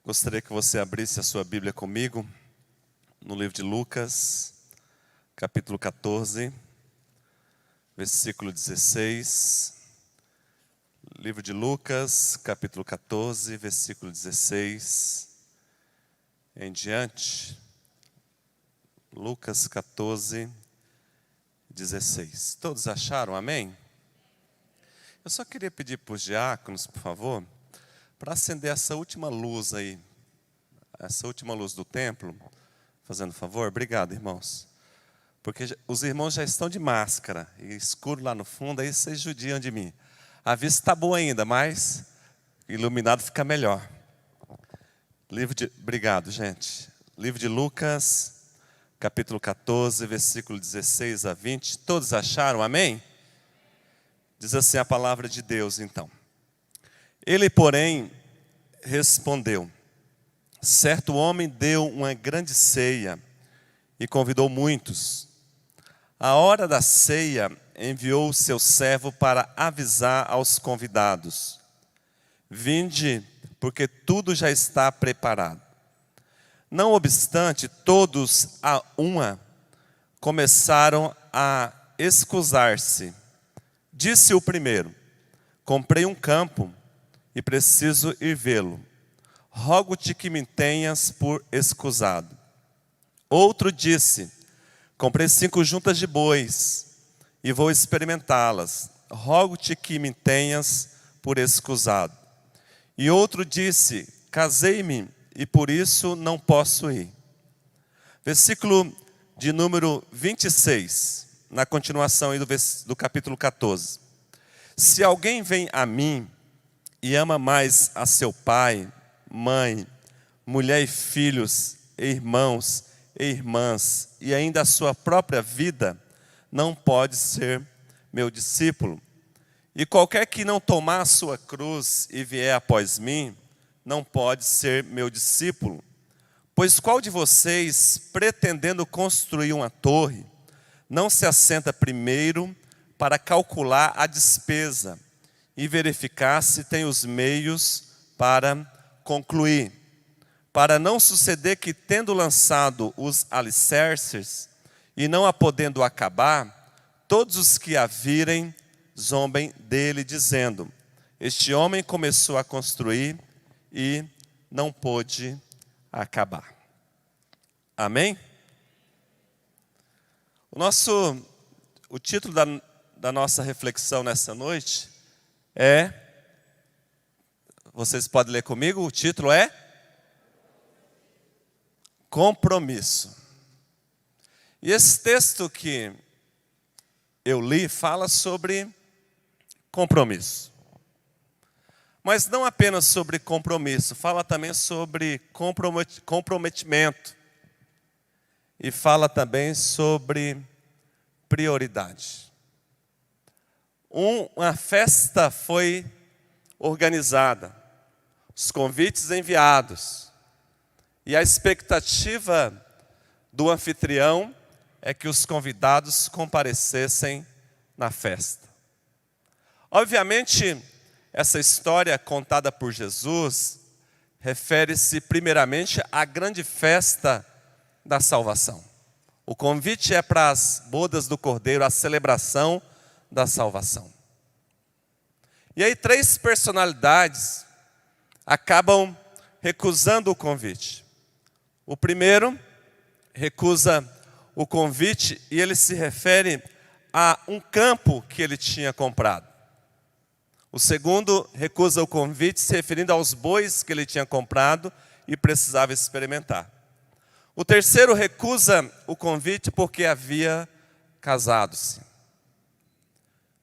Gostaria que você abrisse a sua Bíblia comigo no livro de Lucas, capítulo 14, versículo 16. Livro de Lucas, capítulo 14, versículo 16 em diante. Lucas 14, 16. Todos acharam? Amém? Eu só queria pedir para os diáconos, por favor, para acender essa última luz aí, essa última luz do templo, fazendo favor. Obrigado, irmãos. Porque os irmãos já estão de máscara, e escuro lá no fundo, aí vocês judiam de mim. A vista está boa ainda, mas iluminado fica melhor. Obrigado, gente. Livro de Lucas, capítulo 14, versículo 16 a 20. Todos acharam? Amém? Diz assim a palavra de Deus, então. Ele, porém, respondeu: certo homem deu uma grande ceia e convidou muitos. À hora da ceia, enviou o seu servo para avisar aos convidados: vinde, porque tudo já está preparado. Não obstante, todos a uma começaram a escusar-se. Disse o primeiro: comprei um campo e preciso ir vê-lo. Rogo-te que me tenhas por escusado. Outro disse: comprei 5 juntas de bois e vou experimentá-las. Rogo-te que me tenhas por escusado. E outro disse: casei-me e por isso não posso ir. Versículo de número 26, na continuação aí do capítulo 14. Se alguém vem a mim e ama mais a seu pai, mãe, mulher e filhos, e irmãos e irmãs, e ainda a sua própria vida, não pode ser meu discípulo. E qualquer que não tomar a sua cruz e vier após mim, não pode ser meu discípulo. Pois qual de vocês, pretendendo construir uma torre, não se assenta primeiro para calcular a despesa e verificar se tem os meios para concluir? Para não suceder que, tendo lançado os alicerces e não a podendo acabar, todos os que a virem zombem dele, dizendo: este homem começou a construir e não pôde acabar. Amém? O título da nossa reflexão nessa noite é, vocês podem ler comigo, o título é Compromisso. E esse texto que eu li fala sobre compromisso. Mas não apenas sobre compromisso, fala também sobre comprometimento. E fala também sobre prioridade. Uma festa foi organizada, os convites enviados. E a expectativa do anfitrião é que os convidados comparecessem na festa. Obviamente, essa história contada por Jesus refere-se primeiramente à grande festa da salvação. O convite é para as bodas do Cordeiro, a celebração da salvação. E aí 3 personalidades acabam recusando o convite. O primeiro recusa o convite e ele se refere a um campo que ele tinha comprado. O segundo recusa o convite se referindo aos bois que ele tinha comprado e precisava experimentar. O terceiro recusa o convite porque havia casado-se.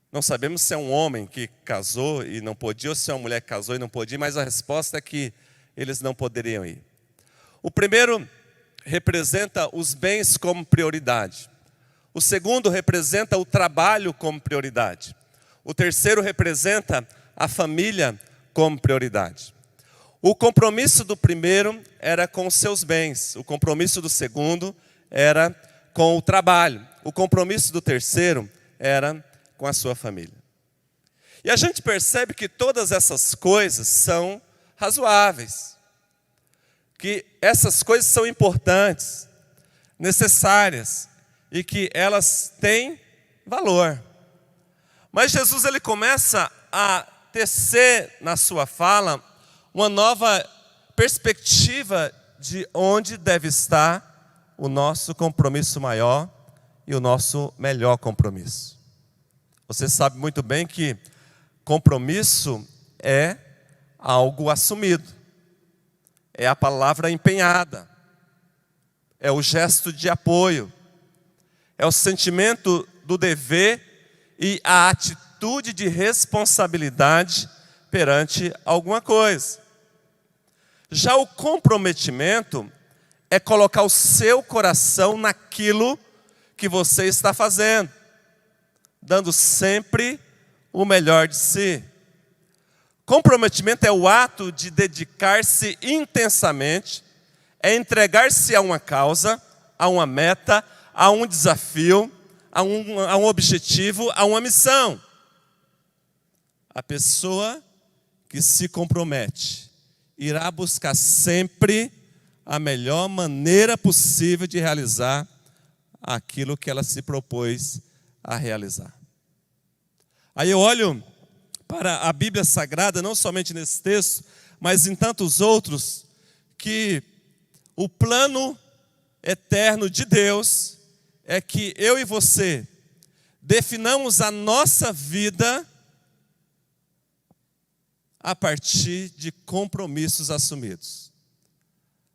Não sabemos se é um homem que casou e não podia, ou se é uma mulher que casou e não podia, mas a resposta é que eles não poderiam ir. O primeiro representa os bens como prioridade. O segundo representa o trabalho como prioridade. O terceiro representa a família como prioridade. O compromisso do primeiro era com os seus bens. O compromisso do segundo era com o trabalho. O compromisso do terceiro era com a sua família. E a gente percebe que todas essas coisas são razoáveis. que essas coisas são importantes, necessárias e que elas têm valor. Mas Jesus ele começa a tecer na sua fala uma nova perspectiva de onde deve estar o nosso compromisso maior e o nosso melhor compromisso. Você sabe muito bem que compromisso é algo assumido, é a palavra empenhada, é o gesto de apoio, é o sentimento do dever e a atitude de responsabilidade perante alguma coisa. Já o comprometimento é colocar o seu coração naquilo que você está fazendo, dando sempre o melhor de si. Comprometimento é o ato de dedicar-se intensamente, é entregar-se a uma causa, a uma meta, a um desafio, a um objetivo, a uma missão. A pessoa que se compromete irá buscar sempre a melhor maneira possível de realizar aquilo que ela se propôs a realizar. Aí eu olho para a Bíblia Sagrada, não somente nesse texto, mas em tantos outros, que o plano eterno de Deus é que eu e você definamos a nossa vida a partir de compromissos assumidos,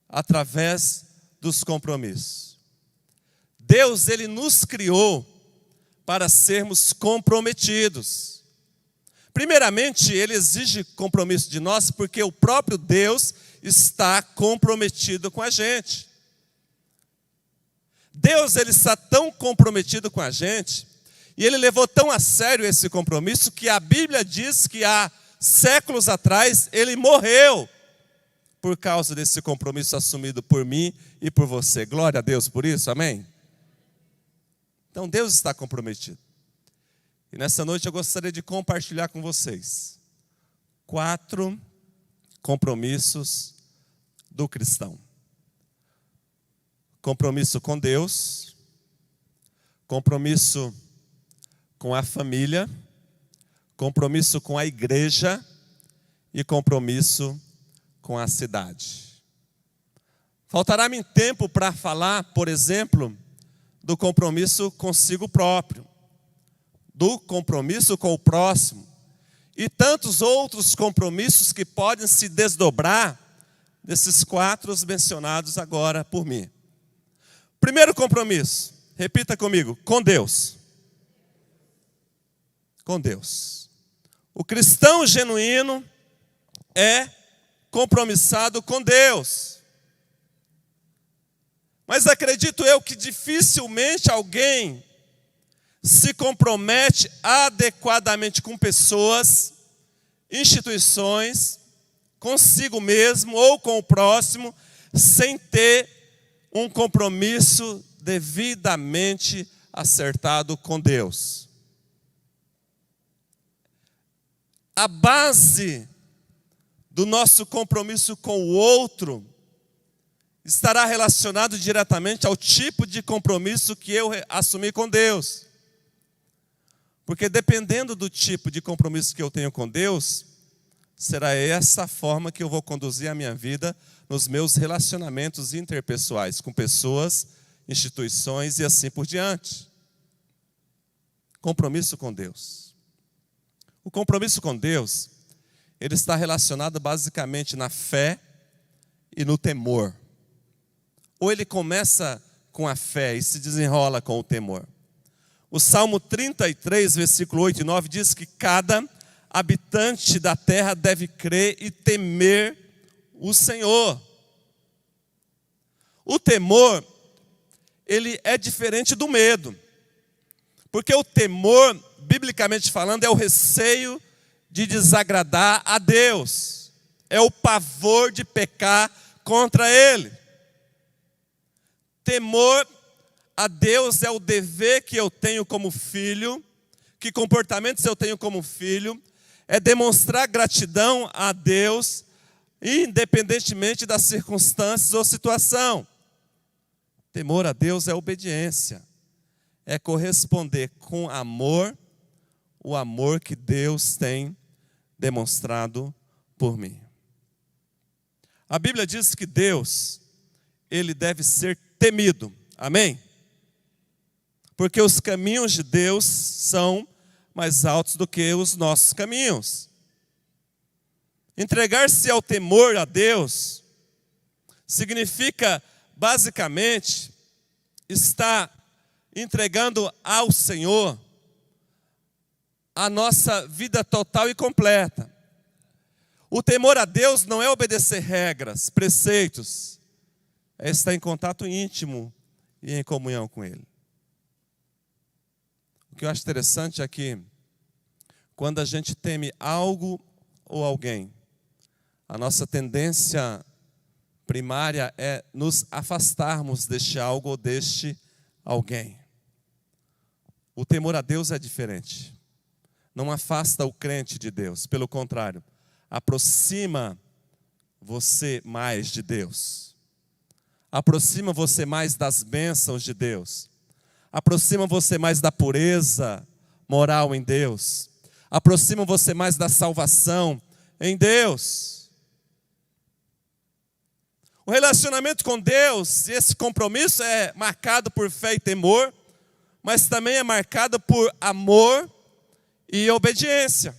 através dos compromissos. Deus, ele nos criou para sermos comprometidos. Primeiramente, ele exige compromisso de nós porque o próprio Deus está comprometido com a gente. Deus, ele está tão comprometido com a gente, e ele levou tão a sério esse compromisso, que a Bíblia diz que há séculos atrás ele morreu por causa desse compromisso assumido por mim e por você. Glória a Deus por isso, amém? Então Deus está comprometido. E nessa noite eu gostaria de compartilhar com vocês 4 compromissos do cristão. Compromisso com Deus, compromisso com a família, compromisso com a igreja e compromisso com a cidade. Faltará-me tempo para falar, por exemplo, do compromisso consigo próprio, do compromisso com o próximo e tantos outros compromissos que podem se desdobrar desses 4 mencionados agora por mim. Primeiro compromisso, repita comigo, com Deus. Com Deus. O cristão genuíno é compromissado com Deus. Mas acredito eu que dificilmente alguém se compromete adequadamente com pessoas, instituições, consigo mesmo ou com o próximo, sem ter um compromisso devidamente acertado com Deus. A base do nosso compromisso com o outro estará relacionado diretamente ao tipo de compromisso que eu assumi com Deus. Porque dependendo do tipo de compromisso que eu tenho com Deus, será essa forma que eu vou conduzir a minha vida nos meus relacionamentos interpessoais, com pessoas, instituições e assim por diante. Compromisso com Deus. O compromisso com Deus, ele está relacionado basicamente na fé e no temor. Ou ele começa com a fé e se desenrola com o temor. O Salmo 33, versículo 8 e 9 diz que cada habitante da terra deve crer e temer o Senhor. O temor, ele é diferente do medo. Porque o temor, biblicamente falando, é o receio de desagradar a Deus. É o pavor de pecar contra Ele. Temor a Deus é o dever que eu tenho como filho, que comportamentos eu tenho como filho, é demonstrar gratidão a Deus, independentemente das circunstâncias ou situação. Temor a Deus é obediência, é corresponder com amor, o amor que Deus tem demonstrado por mim. A Bíblia diz que Deus, Ele deve ser temido, amém? Porque os caminhos de Deus são mais altos do que os nossos caminhos. Entregar-se ao temor a Deus significa, basicamente, estar entregando ao Senhor a nossa vida total e completa. O temor a Deus não é obedecer regras, preceitos, é estar em contato íntimo e em comunhão com Ele. O que eu acho interessante é que, quando a gente teme algo ou alguém, a nossa tendência primária é nos afastarmos deste algo ou deste alguém. O temor a Deus é diferente. Não afasta o crente de Deus, pelo contrário, aproxima você mais de Deus. Aproxima você mais das bênçãos de Deus. Aproxima você mais da pureza moral em Deus. Aproxima você mais da salvação em Deus. O relacionamento com Deus, esse compromisso é marcado por fé e temor, mas também é marcado por amor e obediência.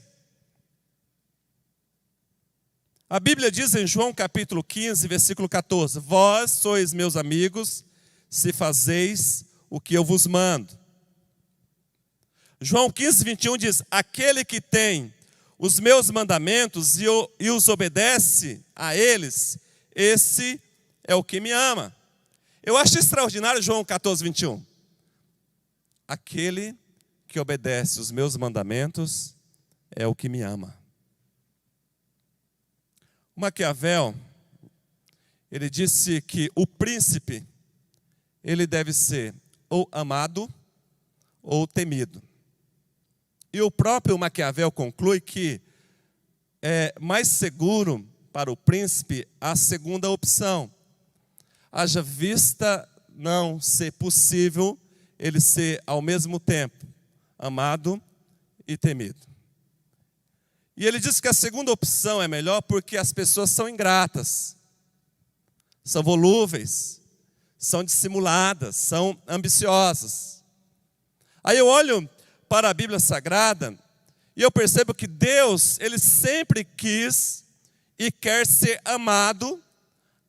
A Bíblia diz em João capítulo 15, versículo 14: Vós sois meus amigos, se fazeis o que eu vos mando. João 15, 21 diz: Aquele que tem os meus mandamentos e os obedece a eles, esse é o que me ama. Eu acho extraordinário João 14, 21. Aquele que obedece os meus mandamentos é o que me ama. O Maquiavel, ele disse que o príncipe, ele deve ser ou amado ou temido. E o próprio Maquiavel conclui que é mais seguro para o príncipe a segunda opção. Haja vista não ser possível ele ser ao mesmo tempo amado e temido. E ele diz que a segunda opção é melhor porque as pessoas são ingratas, são volúveis, são dissimuladas, são ambiciosas. Aí eu olho para a Bíblia Sagrada e eu percebo que Deus, Ele sempre quis e quer ser amado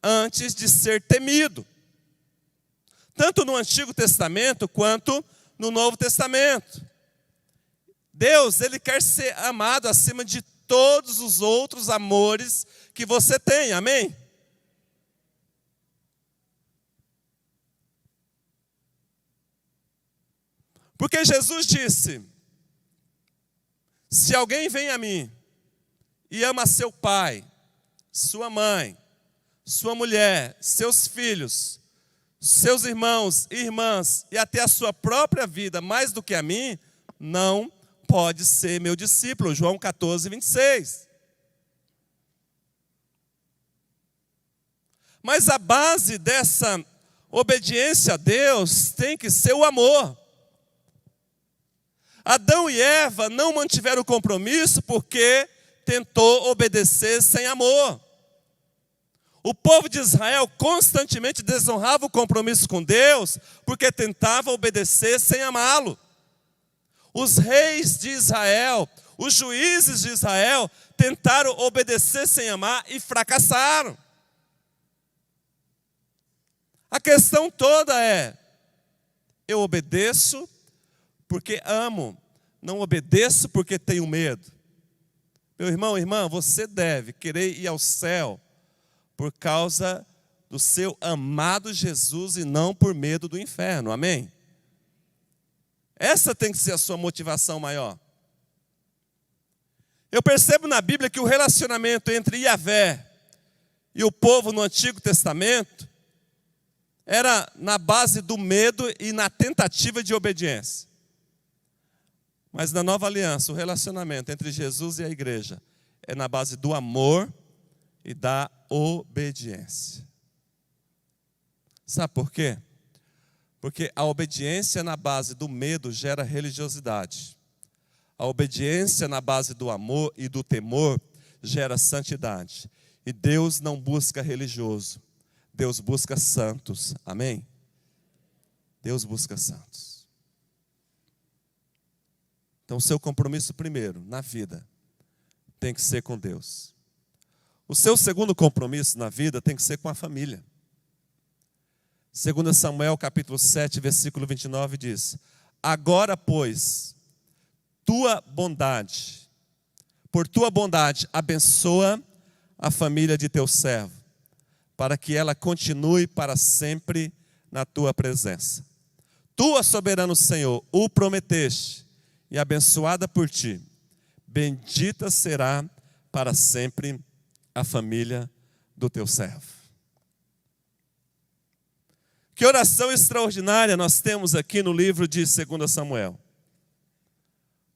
antes de ser temido. Tanto no Antigo Testamento quanto no Novo Testamento. Deus, Ele quer ser amado acima de todos os outros amores que você tem, amém? Porque Jesus disse: se alguém vem a mim e ama seu pai, sua mãe, sua mulher, seus filhos, seus irmãos e irmãs e até a sua própria vida mais do que a mim, não pode ser meu discípulo. João 14, 26. Mas a base dessa obediência a Deus tem que ser o amor. Adão e Eva não mantiveram o compromisso porque tentou obedecer sem amor. O povo de Israel constantemente desonrava o compromisso com Deus porque tentava obedecer sem amá-lo. Os reis de Israel, os juízes de Israel tentaram obedecer sem amar e fracassaram. A questão toda é: eu obedeço porque amo, não obedeço porque tenho medo. Meu irmão, irmã, você deve querer ir ao céu por causa do seu amado Jesus e não por medo do inferno, amém? Essa tem que ser a sua motivação maior. Eu percebo na Bíblia que o relacionamento entre Yahvé e o povo no Antigo Testamento era na base do medo e na tentativa de obediência. Mas na Nova Aliança, o relacionamento entre Jesus e a igreja é na base do amor e da obediência. Sabe por quê? Porque a obediência na base do medo gera religiosidade. A obediência na base do amor e do temor gera santidade. E Deus não busca religioso. Deus busca santos. Amém? Deus busca santos. Então, o seu compromisso primeiro, na vida, tem que ser com Deus. O seu segundo compromisso na vida tem que ser com a família. 2 Samuel capítulo 7, versículo 29 diz: agora, pois, por tua bondade, abençoa a família de teu servo, para que ela continue para sempre na tua presença. Tu, soberano Senhor, o prometeste, e abençoada por ti, bendita será para sempre a família do teu servo. Que oração extraordinária nós temos aqui no livro de 2 Samuel.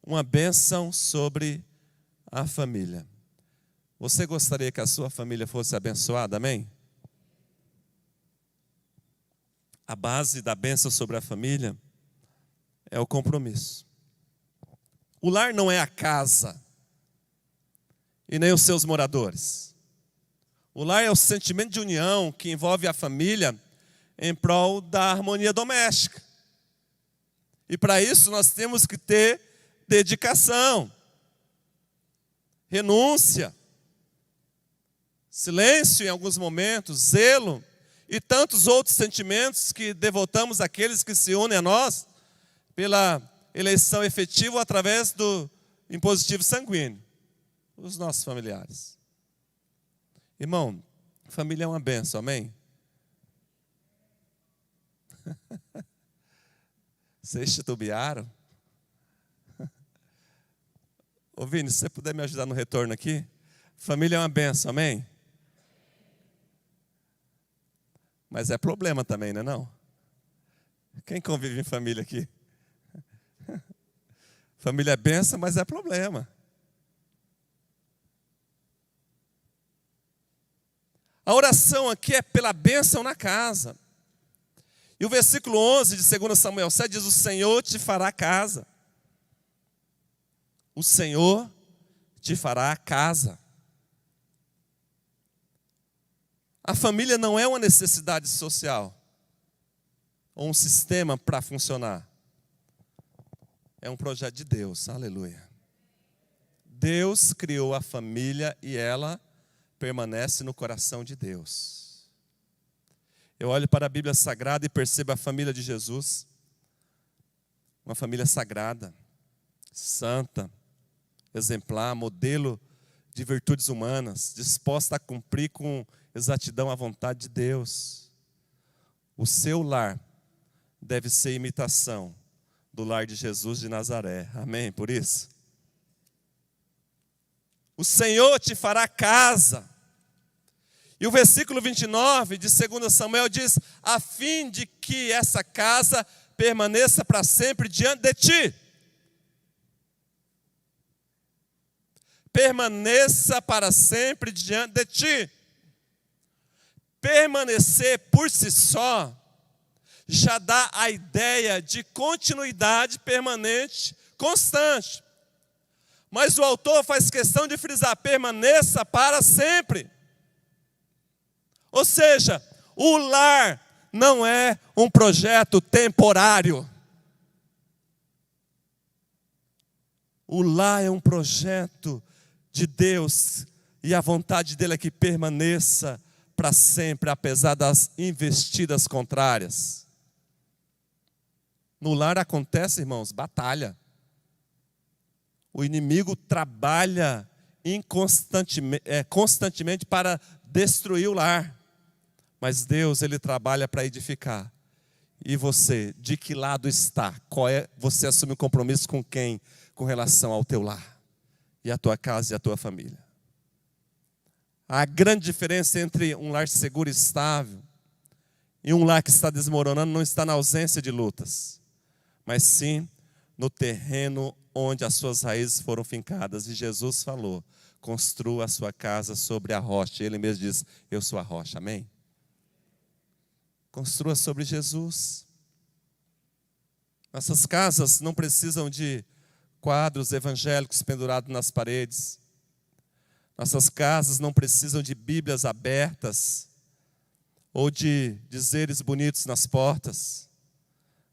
Uma bênção sobre a família. Você gostaria que a sua família fosse abençoada, amém? A base da bênção sobre a família é o compromisso. O lar não é a casa e nem os seus moradores. O lar é o sentimento de união que envolve a família em prol da harmonia doméstica. E para isso nós temos que ter dedicação, renúncia, silêncio em alguns momentos, zelo e tantos outros sentimentos que devotamos àqueles que se unem a nós pela eleição efetiva através do impositivo sanguíneo, os nossos familiares. Irmão, família é uma bênção, amém? Vocês titubearam? Ô Vini, se você puder me ajudar no retorno aqui. Família é uma bênção, amém? Mas é problema também, não é não? Quem convive em família aqui? Família é bênção, mas é problema. A oração aqui é pela bênção na casa. E o versículo 11 de 2 Samuel 7 diz: o Senhor te fará casa. O Senhor te fará casa. A família não é uma necessidade social ou um sistema para funcionar. É um projeto de Deus, aleluia. Deus criou a família e ela permanece no coração de Deus. Eu olho para a Bíblia Sagrada e percebo a família de Jesus, uma família sagrada, santa, exemplar, modelo de virtudes humanas, disposta a cumprir com exatidão a vontade de Deus. O seu lar deve ser imitação do lar de Jesus de Nazaré. Amém? Por isso, o Senhor te fará casa. E o versículo 29 de 2 Samuel diz: a fim de que essa casa permaneça para sempre diante de ti. Permaneça para sempre diante de ti. Permanecer por si só já dá a ideia de continuidade permanente, constante. Mas o autor faz questão de frisar: permaneça para sempre. Ou seja, o lar não é um projeto temporário. O lar é um projeto de Deus e a vontade dele é que permaneça para sempre, apesar das investidas contrárias. No lar acontece, irmãos, batalha. O inimigo trabalha constantemente para destruir o lar. Mas Deus, ele trabalha para edificar. E você, de que lado está? Você assume um compromisso com quem? Com relação ao teu lar, e a tua casa e a tua família. A grande diferença entre um lar seguro e estável e um lar que está desmoronando não está na ausência de lutas, mas sim no terreno onde as suas raízes foram fincadas. E Jesus falou: construa a sua casa sobre a rocha. Ele mesmo diz, eu sou a rocha, amém? Construa sobre Jesus. Nossas casas não precisam de quadros evangélicos pendurados nas paredes. Nossas casas não precisam de Bíblias abertas ou de dizeres bonitos nas portas.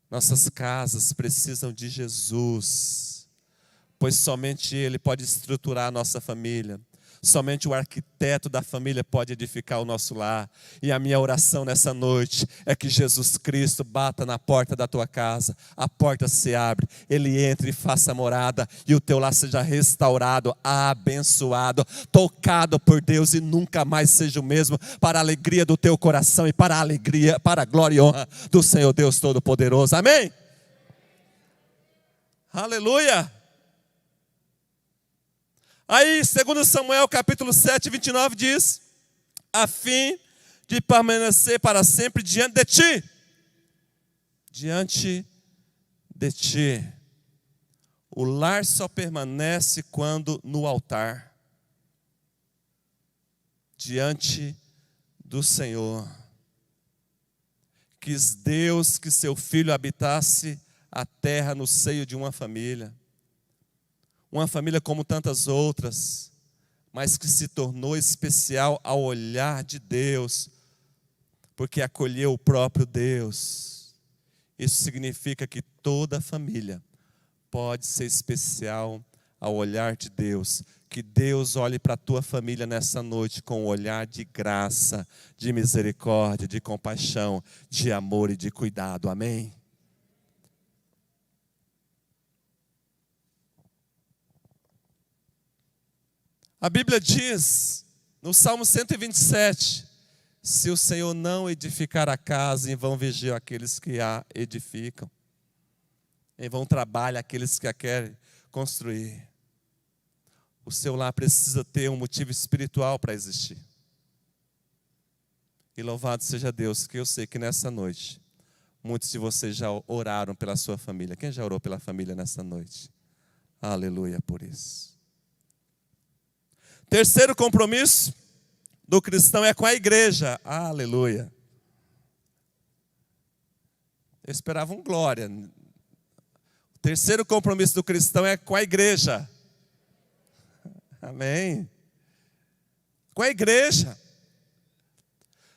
Nossas casas precisam de Jesus, pois somente Ele pode estruturar a nossa família. Somente o arquiteto da família pode edificar o nosso lar. E a minha oração nessa noite é que Jesus Cristo bata na porta da tua casa. A porta se abre, Ele entra e faça morada. E o teu lar seja restaurado, abençoado, tocado por Deus e nunca mais seja o mesmo. Para a alegria do teu coração e para a glória e honra do Senhor Deus Todo-Poderoso. Amém? Aleluia! Aí, 2 Samuel capítulo 7, 29 diz, a fim de permanecer para sempre diante de ti. Diante de ti. O lar só permanece quando no altar. Diante do Senhor. Quis Deus que seu filho habitasse a terra no seio de uma família. Uma família como tantas outras, mas que se tornou especial ao olhar de Deus, porque acolheu o próprio Deus. Isso significa que toda família pode ser especial ao olhar de Deus. Que Deus olhe para a tua família nessa noite com um olhar de graça, de misericórdia, de compaixão, de amor e de cuidado. Amém? A Bíblia diz, no Salmo 127, se o Senhor não edificar a casa, em vão vigiam aqueles que a edificam. Em vão trabalham aqueles que a querem construir. O seu lar precisa ter um motivo espiritual para existir. E louvado seja Deus, que eu sei que nessa noite, muitos de vocês já oraram pela sua família. Quem já orou pela família nessa noite? Aleluia por isso. Terceiro compromisso do cristão é com a igreja. Aleluia. Eu esperava um glória. O terceiro compromisso do cristão é com a igreja. Amém. Com a igreja.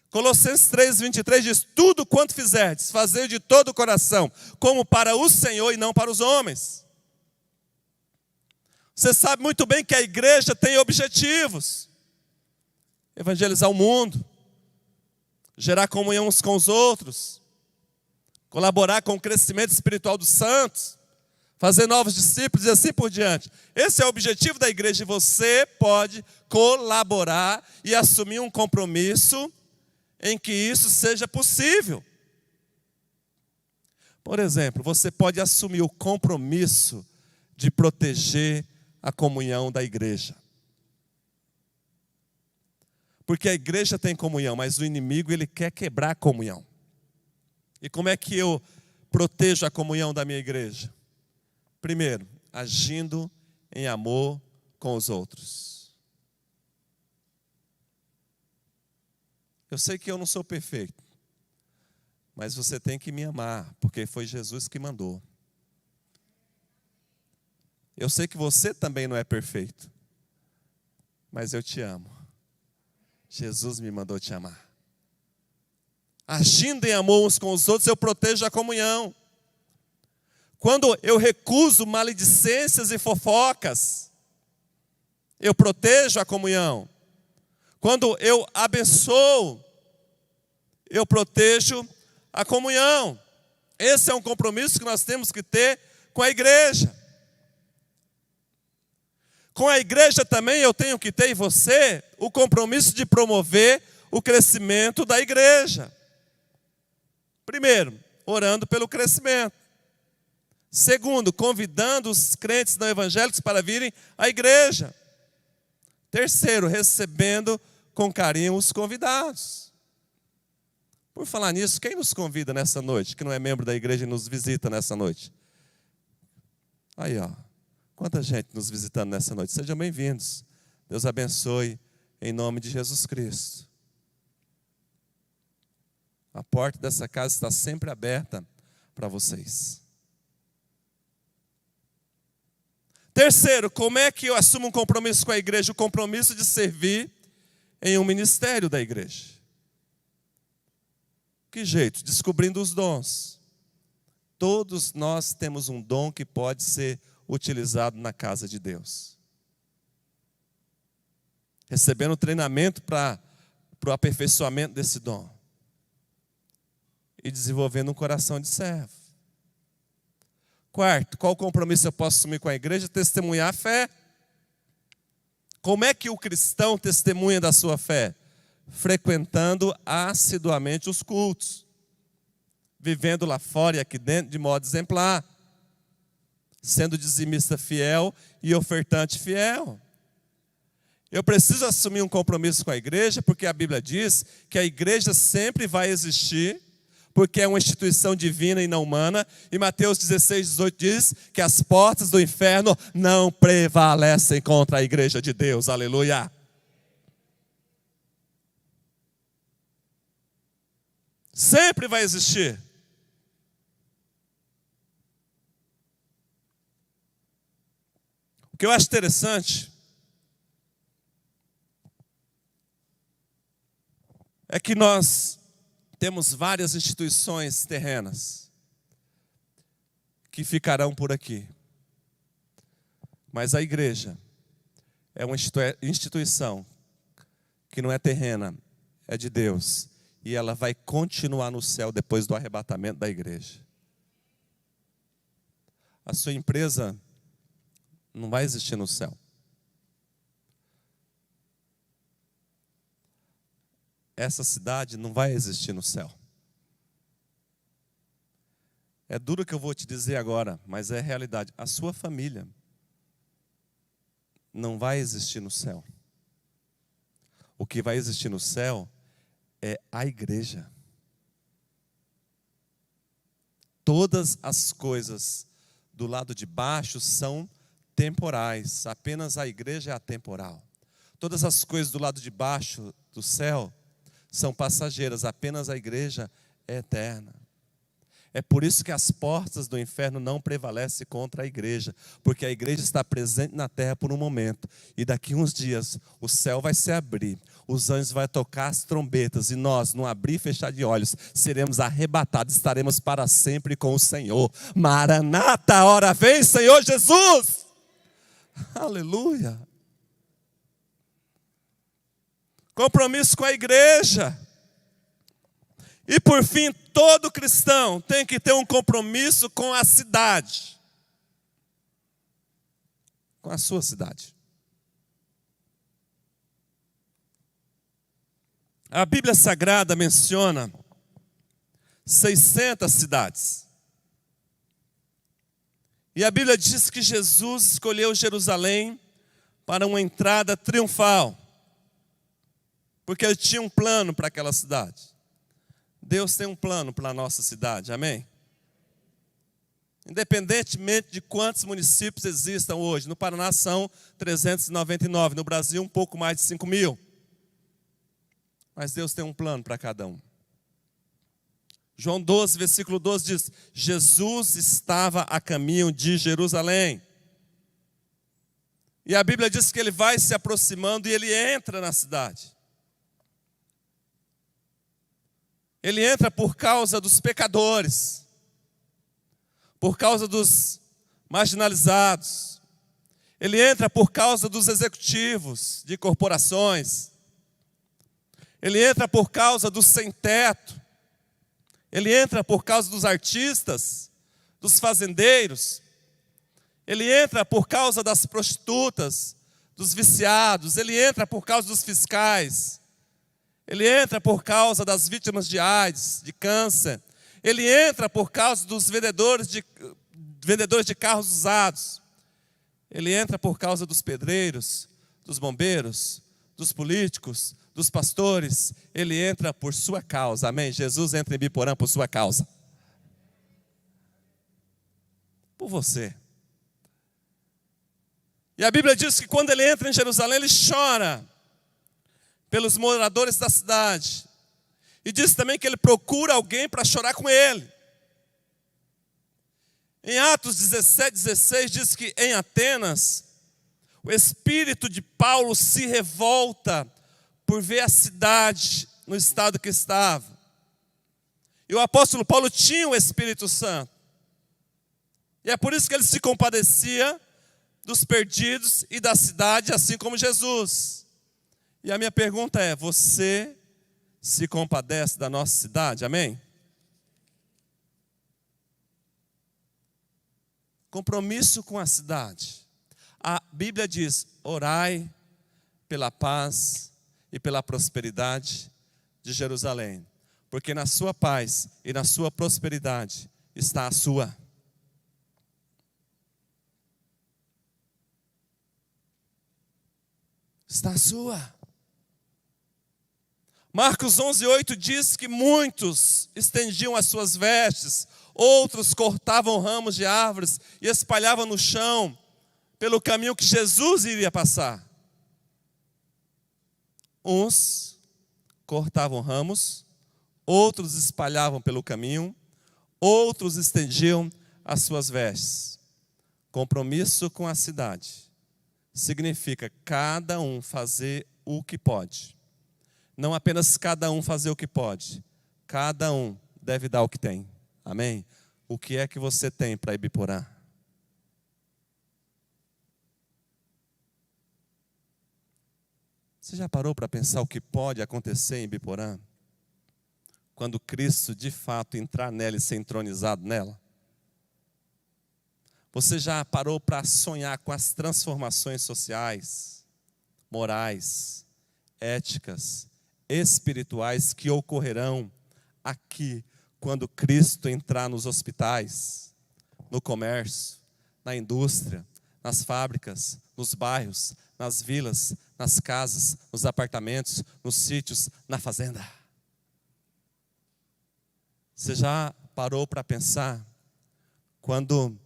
Colossenses 3, 23 diz, tudo quanto fizerdes, fazei de todo o coração, como para o Senhor e não para os homens. Você sabe muito bem que a igreja tem objetivos. Evangelizar o mundo, gerar comunhão uns com os outros, colaborar com o crescimento espiritual dos santos, fazer novos discípulos e assim por diante. Esse é o objetivo da igreja e você pode colaborar e assumir um compromisso em que isso seja possível. Por exemplo, você pode assumir o compromisso de proteger a comunhão da igreja. Porque a igreja tem comunhão, mas o inimigo ele quer quebrar a comunhão. E como é que eu protejo a comunhão da minha igreja? Primeiro, agindo em amor com os outros. Eu sei que eu não sou perfeito, mas você tem que me amar, porque foi Jesus que mandou. Eu sei que você também não é perfeito, mas eu te amo. Jesus me mandou te amar. Agindo em amor uns com os outros, eu protejo a comunhão. Quando eu recuso maledicências e fofocas, eu protejo a comunhão. Quando eu abençoo, eu protejo a comunhão. Esse é um compromisso que nós temos que ter com a igreja. Com a igreja também eu tenho que ter em você o compromisso de promover o crescimento da igreja. Primeiro, orando pelo crescimento. Segundo, convidando os crentes não evangélicos para virem à igreja. Terceiro, recebendo com carinho os convidados. Por falar nisso, quem nos convida nessa noite, que não é membro da igreja e nos visita nessa noite? Aí, ó. Quanta gente nos visitando nessa noite. Sejam bem-vindos. Deus abençoe em nome de Jesus Cristo. A porta dessa casa está sempre aberta para vocês. Terceiro, como é que eu assumo um compromisso com a igreja? O compromisso de servir em um ministério da igreja. Que jeito? Descobrindo os dons. Todos nós temos um dom que pode ser utilizado na casa de Deus. Recebendo treinamento para o aperfeiçoamento desse dom. E desenvolvendo um coração de servo. Quarto, qual compromisso eu posso assumir com a igreja? Testemunhar a fé. Como é que o cristão testemunha da sua fé? Frequentando assiduamente os cultos. Vivendo lá fora e aqui dentro de modo exemplar. Sendo dizimista fiel e ofertante fiel. Eu preciso assumir um compromisso com a igreja, porque a Bíblia diz que a igreja sempre vai existir, porque é uma instituição divina e não humana. E Mateus 16:18 diz que as portas do inferno não prevalecem contra a igreja de Deus. Aleluia! Sempre vai existir. O que eu acho interessante é que nós temos várias instituições terrenas que ficarão por aqui. Mas a igreja é uma instituição que não é terrena, é de Deus. E ela vai continuar no céu depois do arrebatamento da igreja. A sua empresa não vai existir no céu. Essa cidade não vai existir no céu. É duro o que eu vou te dizer agora, mas é realidade. A sua família não vai existir no céu. O que vai existir no céu é a igreja. Todas as coisas do lado de baixo são temporais. Apenas a igreja é atemporal. Todas as coisas do lado de baixo do céu são passageiras, apenas a igreja é eterna. É por isso que as portas do inferno não prevalecem contra a igreja, porque a igreja está presente na terra por um momento, e daqui uns dias o céu vai se abrir, os anjos vão tocar as trombetas, e nós, no abrir e fechar de olhos, seremos arrebatados, estaremos para sempre com o Senhor. Maranata, hora vem, Senhor Jesus! Aleluia! Compromisso com a igreja. E por fim, todo cristão tem que ter um compromisso com a cidade. Com a sua cidade. A Bíblia Sagrada menciona 600 cidades. E a Bíblia diz que Jesus escolheu Jerusalém para uma entrada triunfal. Porque ele tinha um plano para aquela cidade. Deus tem um plano para a nossa cidade, amém? Independentemente de quantos municípios existam hoje, no Paraná são 399, no Brasil um pouco mais de 5.000. Mas Deus tem um plano para cada um. João 12, versículo 12 diz: Jesus estava a caminho de Jerusalém. E a Bíblia diz que ele vai se aproximando e ele entra na cidade. Ele entra por causa dos pecadores, por causa dos marginalizados. Ele entra por causa dos executivos de corporações. Ele entra por causa dos sem-teto. Ele entra por causa dos artistas, dos fazendeiros. Ele entra por causa das prostitutas, dos viciados. Ele entra por causa dos fiscais. Ele entra por causa das vítimas de AIDS, de câncer. Ele entra por causa dos vendedores de carros usados. Ele entra por causa dos pedreiros, dos bombeiros, dos políticos, dos pastores. Ele entra por sua causa, amém? Jesus entra em Biporã por sua causa. Por você. E a Bíblia diz que quando ele entra em Jerusalém, ele chora pelos moradores da cidade. E diz também que ele procura alguém para chorar com ele. Em Atos 17:16 diz que em Atenas, o espírito de Paulo se revolta por ver a cidade no estado que estava. E o apóstolo Paulo tinha o Espírito Santo. E é por isso que ele se compadecia dos perdidos e da cidade, assim como Jesus. E a minha pergunta é: você se compadece da nossa cidade? Amém? Compromisso com a cidade. A Bíblia diz: orai pela paz e pela prosperidade de Jerusalém, porque na sua paz e na sua prosperidade está a sua. Está a sua. Marcos 11:8 diz que muitos estendiam as suas vestes, outros cortavam ramos de árvores e espalhavam no chão pelo caminho que Jesus iria passar. Uns cortavam ramos, outros espalhavam pelo caminho, outros estendiam as suas vestes. Compromisso com a cidade significa cada um fazer o que pode. Não apenas cada um fazer o que pode, cada um deve dar o que tem. Amém? O que é que você tem para Ibiporã? Você já parou para pensar o que pode acontecer em Ibiporã? Quando Cristo de fato entrar nela e ser entronizado nela? Você já parou para sonhar com as transformações sociais, morais, éticas, espirituais que ocorrerão aqui quando Cristo entrar nos hospitais, no comércio, na indústria, nas fábricas, nos bairros, nas vilas, nas casas, nos apartamentos, nos sítios, na fazenda? Você já parou para pensar quando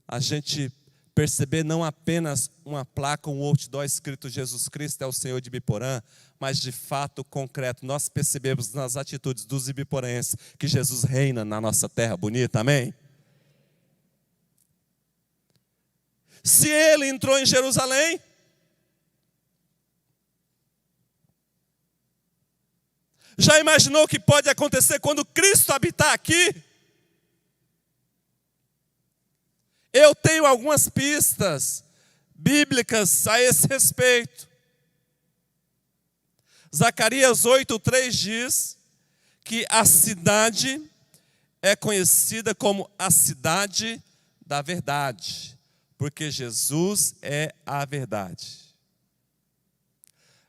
a gente perceber não apenas uma placa, um outdoor escrito Jesus Cristo é o Senhor de Ibiporã, mas de fato concreto, nós percebemos nas atitudes dos ibiporenses que Jesus reina na nossa terra bonita, amém? Se ele entrou em Jerusalém, já imaginou o que pode acontecer quando Cristo habitar aqui? Eu tenho algumas pistas bíblicas a esse respeito. Zacarias 8:3 diz que a cidade é conhecida como a cidade da verdade, porque Jesus é a verdade.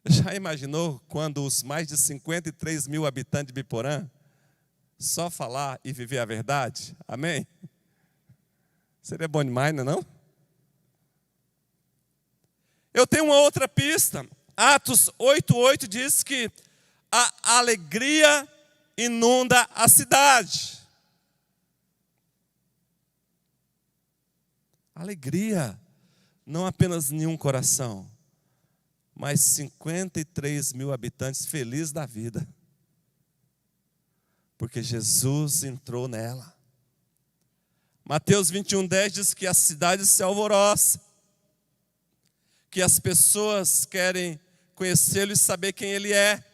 Já imaginou quando os mais de 53 mil habitantes de Ibiporã só falar e viver a verdade? Amém? Seria bom demais, não é não? Eu tenho uma outra pista. Atos 8:8 diz que a alegria inunda a cidade. Alegria, não apenas em um coração, mas 53 mil habitantes felizes da vida, porque Jesus entrou nela. Mateus 21:10 diz que a cidade se alvoroça, que as pessoas querem conhecê-lo e saber quem ele é.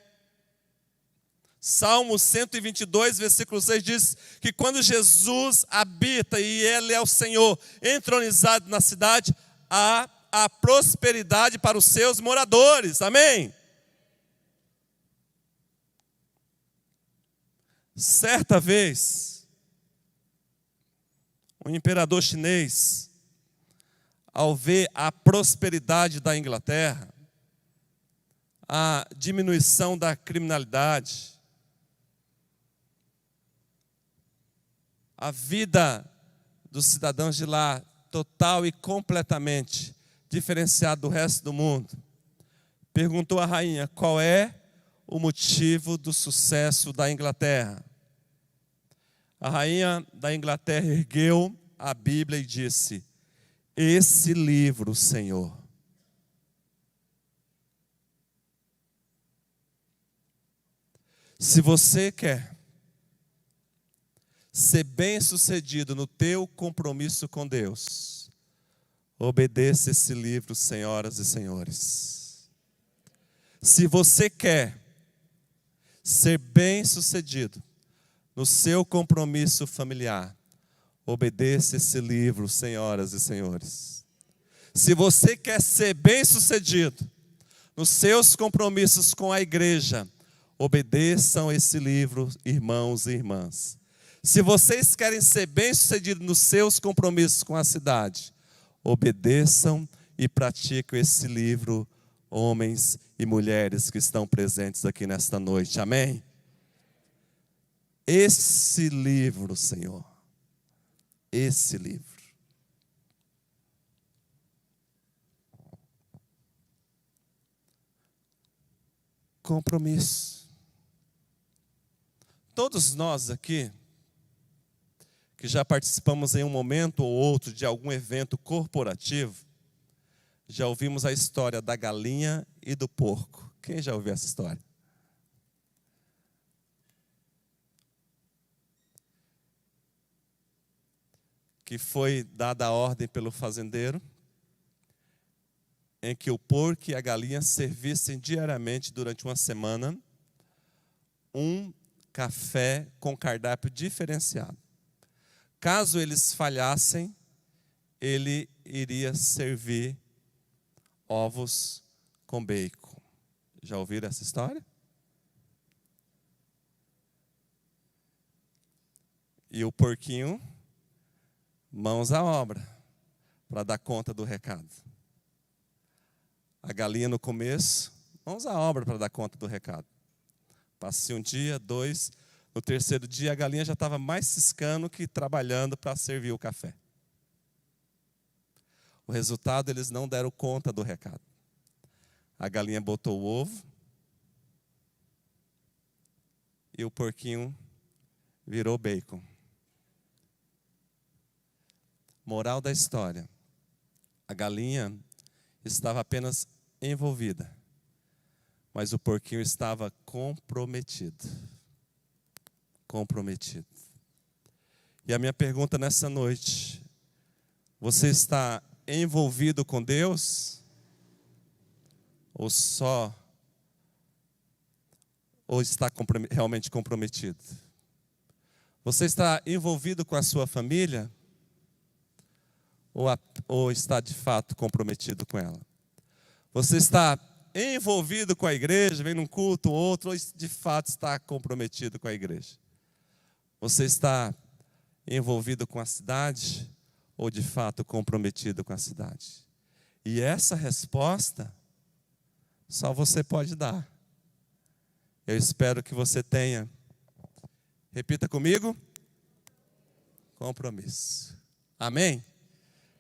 Salmo 122, versículo 6 diz que quando Jesus habita e ele é o Senhor entronizado na cidade, há a prosperidade para os seus moradores, amém? Certa vez, o imperador chinês, ao ver a prosperidade da Inglaterra, a diminuição da criminalidade, a vida dos cidadãos de lá total e completamente diferenciada do resto do mundo, perguntou à rainha qual é o motivo do sucesso da Inglaterra. A rainha da Inglaterra ergueu a Bíblia e disse: esse livro, Senhor, Se você quer ser bem-sucedido no teu compromisso com Deus, obedeça esse livro, senhoras e senhores. Se você quer ser bem-sucedido no seu compromisso familiar, obedeça esse livro, senhoras e senhores. Se você quer ser bem-sucedido nos seus compromissos com a igreja, obedeçam esse livro, irmãos e irmãs. Se vocês querem ser bem-sucedidos nos seus compromissos com a cidade, obedeçam e pratiquem esse livro, homens e mulheres que estão presentes aqui nesta noite. Amém? Esse livro, Senhor, esse livro. Compromisso. Todos nós aqui, que já participamos em um momento ou outro de algum evento corporativo, já ouvimos a história da galinha e do porco. Quem já ouviu essa história? Que foi dada a ordem pelo fazendeiro, em que o porco e a galinha servissem diariamente durante uma semana um café com cardápio diferenciado. Caso eles falhassem, ele iria servir ovos com bacon. Já ouviram essa história? E o porquinho, mãos à obra, para dar conta do recado. A galinha no começo, mãos à obra para dar conta do recado. Passei um dia, dois, no terceiro dia a galinha já estava mais ciscando que trabalhando para servir o café. O resultado, eles não deram conta do recado. A galinha botou o ovo e o porquinho virou bacon. Moral da história: a galinha estava apenas envolvida, mas o porquinho estava comprometido. Comprometido. E a minha pergunta nessa noite: você está envolvido com Deus? Ou está realmente comprometido? Você está envolvido com a sua família? Ou está de fato comprometido com ela? Você está envolvido com a igreja, vem num culto ou outro, ou de fato está comprometido com a igreja? Você está envolvido com a cidade, ou de fato comprometido com a cidade? E essa resposta só você pode dar. Eu espero que você tenha, repita comigo, compromisso. Amém?